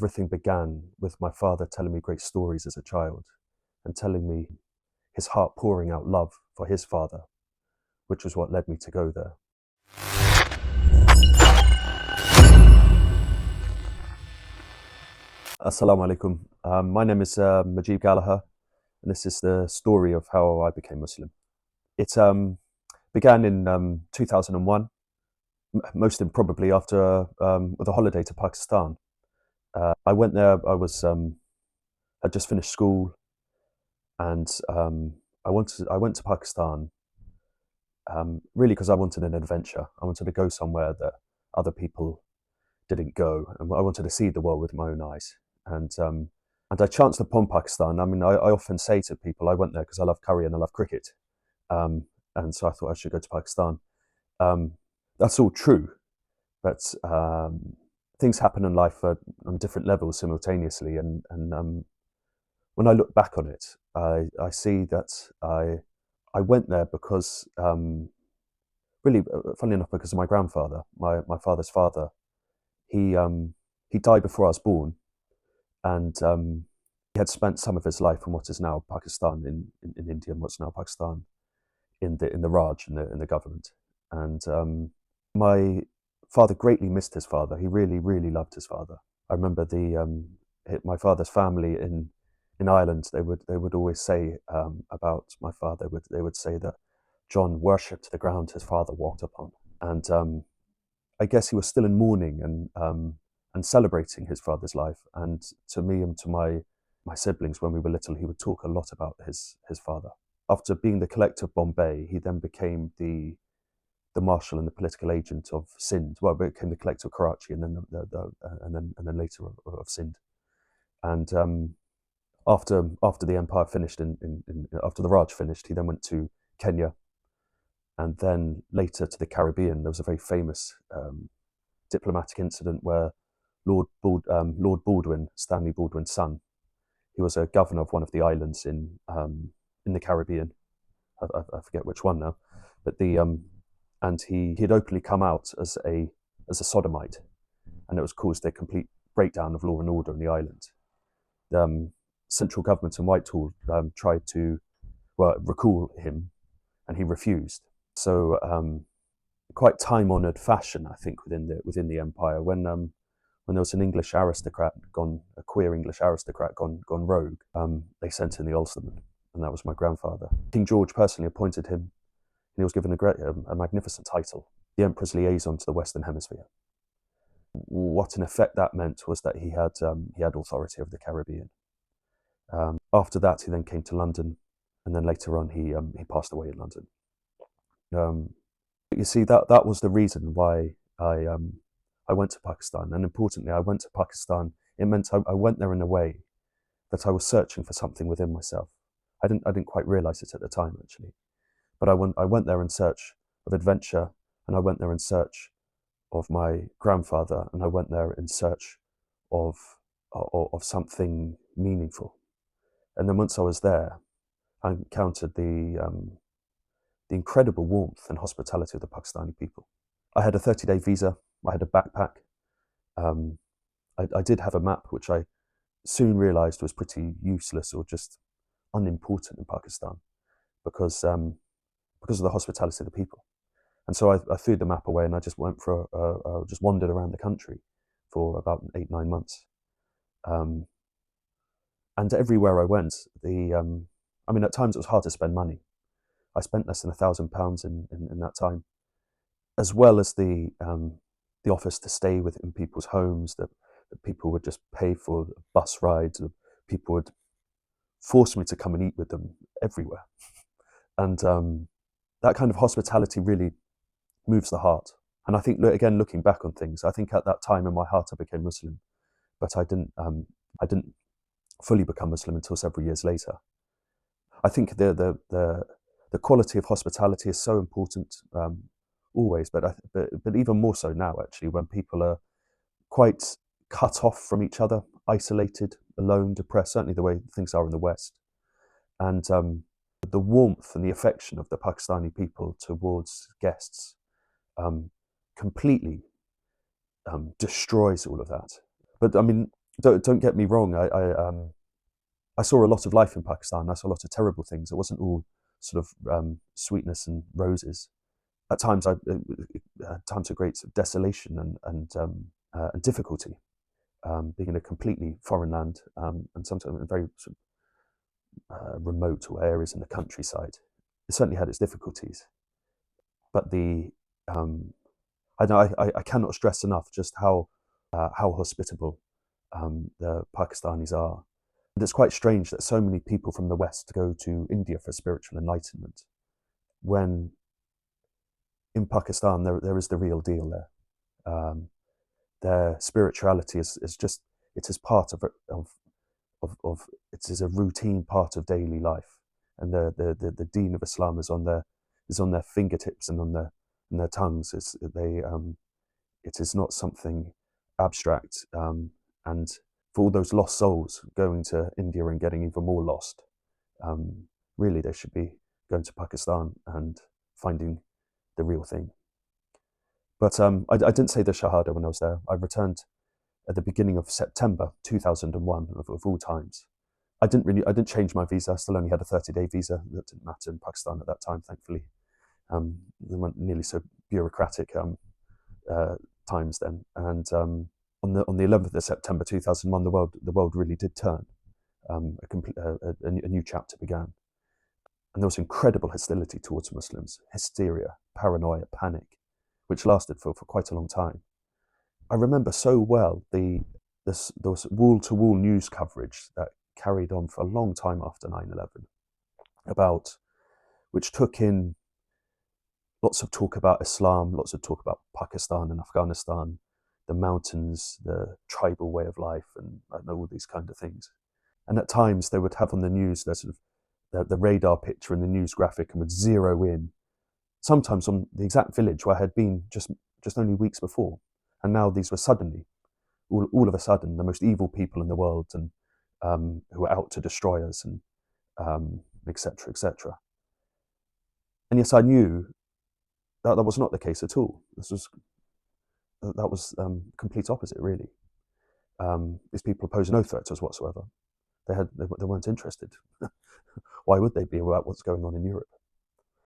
Everything began with my father telling me great stories as a child and telling me his heart pouring out love for his father, which was what led me to go there. Assalamu alaikum. My name is Mujeed and this is the story of how I became Muslim. It began in 2001, most probably after with a holiday to Pakistan. I went there. Had just finished school, and I went to Pakistan really because I wanted an adventure. I wanted to go somewhere that other people didn't go, and I wanted to see the world with my own eyes. And I chanced upon Pakistan. I mean, I often say to people, I went there because I love curry and I love cricket, and so I thought I should go to Pakistan. That's all true, but things happen in life on different levels simultaneously, and when I look back on it, I see that I went there because really, funnily enough, because of my grandfather, my father's father. He died before I was born, and he had spent some of his life in what is now Pakistan in India, and what's now Pakistan in the Raj in the government. And my father greatly missed his father. He really loved his father. I remember my father's family in Ireland. They would always say about my father. They would say that John worshipped the ground his father walked upon, and I guess he was still in mourning and celebrating his father's life. And to me and to my siblings, when we were little, he would talk a lot about his father. After being the collector of Bombay, he then became the marshal and the political agent of Sindh. Well, became the collector of Karachi, and then and then later of Sindh. And after the empire finished, after the Raj finished, he then went to Kenya, and then later to the Caribbean. There was a very famous diplomatic incident where Lord Baldwin, Stanley Baldwin's son, he was a governor of one of the islands in the Caribbean. I forget which one now, but and he had openly come out as a sodomite, and it was caused a complete breakdown of law and order in the island. The central government in Whitehall tried to recall him, and he refused. So quite time-honoured fashion, I think, within the empire, when there was an English aristocrat a queer English aristocrat gone rogue, they sent in the Ulsterman, and that was my grandfather. King George personally appointed him, and he was given a magnificent title, the Emperor's Liaison to the Western Hemisphere. What in effect that meant was that he had authority over the Caribbean. After that, he then came to London, and then later on he passed away in London. You see, that was the reason why I went to Pakistan, and importantly, I went to Pakistan. It meant I went there in a way that I was searching for something within myself. I didn't quite realize it at the time, actually, but I went there in search of adventure, and I went there in search of my grandfather, and I went there in search of something meaningful. And then once I was there, I encountered the incredible warmth and hospitality of the Pakistani people. I had a 30-day visa. I had a backpack. I did have a map, which I soon realized was pretty useless or just unimportant in Pakistan because of the hospitality of the people. And so I threw the map away, and I just went just wandered around the country for about 8-9 months. And everywhere I went, I mean, at times it was hard to spend money. I spent less than £1,000 in that time, as well as the offers to stay in people's homes, that people would just pay for bus rides, people would force me to come and eat with them everywhere. And that kind of hospitality really moves the heart. And I think, again, looking back on things, I think at that time in my heart I became Muslim, but I didn't fully become Muslim until several years later. I think the quality of hospitality is so important always, but even more so now, actually, when people are quite cut off from each other, isolated, alone, depressed, certainly the way things are in the West. And the warmth and the affection of the Pakistani people towards guests completely destroys all of that. But I mean, don't get me wrong. I saw a lot of life in Pakistan. I saw a lot of terrible things. It wasn't all sort of sweetness and roses. At times, times of great sort of desolation and difficulty, being in a completely foreign land, and sometimes in very sort of, remote or areas in the countryside. It certainly had its difficulties, but I know I cannot stress enough just how hospitable the Pakistanis are. And it's quite strange that so many people from the West go to India for spiritual enlightenment, when in Pakistan there is the real deal there. Um, their spirituality is just, it is part of it is a routine part of daily life, and the Deen of Islam is on their fingertips and on their tongues. It is not something abstract, and for all those lost souls going to India and getting even more lost, um, really they should be going to Pakistan and finding the real thing. But I didn't say the Shahada when I was there. I returned at the beginning of September 2001, of all times. I didn't change my visa. I still only had a 30-day visa. That didn't matter in Pakistan at that time, thankfully. They weren't nearly so bureaucratic uh, times then. And on the 11th of September 2001, the world really did turn. A new chapter began, and there was incredible hostility towards Muslims, hysteria, paranoia, panic, which lasted for quite a long time. I remember so well those wall-to-wall news coverage that carried on for a long time after 9/11, about which took in lots of talk about Islam, lots of talk about Pakistan and Afghanistan, the mountains, the tribal way of life, and I know all these kind of things. And at times they would have on the news their sort of the radar picture and the news graphic, and would zero in sometimes on the exact village where I had been just only weeks before. And now these were suddenly, all of a sudden, the most evil people in the world, and who were out to destroy us, and etc., etc. And yes, I knew that was not the case at all. That was complete opposite, really. These people posed no threat to us whatsoever. They weren't interested. Why would they be about what's going on in Europe?